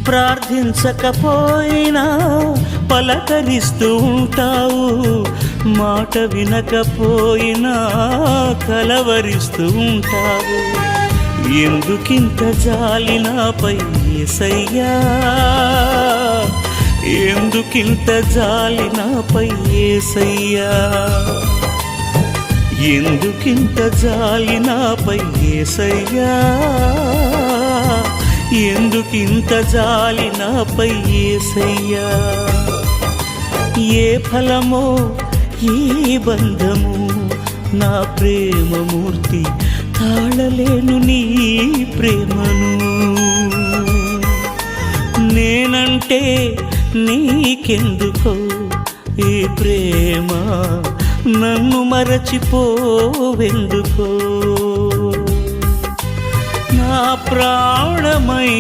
ప్రార్థించకపోయినా పలకరిస్తూ ఉంటావు, మాట వినకపోయినా కలవరిస్తూ ఉంటావు. ఎందుకింత జాలి నాపై యేసయ్యా, ఎందుకింత జాలి నాపై యేసయ్యా, ఎందుకింత జాలి నాపై యేసయ్యా, ఎందుకింత జాలి నాపై యేసయ్యా. ఏ ఫలమో ఈ బంధము, నా ప్రేమమూర్తి తాళలేను నీ ప్రేమను. నేనంటే నీకెందుకో ఈ ప్రేమ, నన్ను మరచిపోవెందుకో. నా ప్రాణమైనావు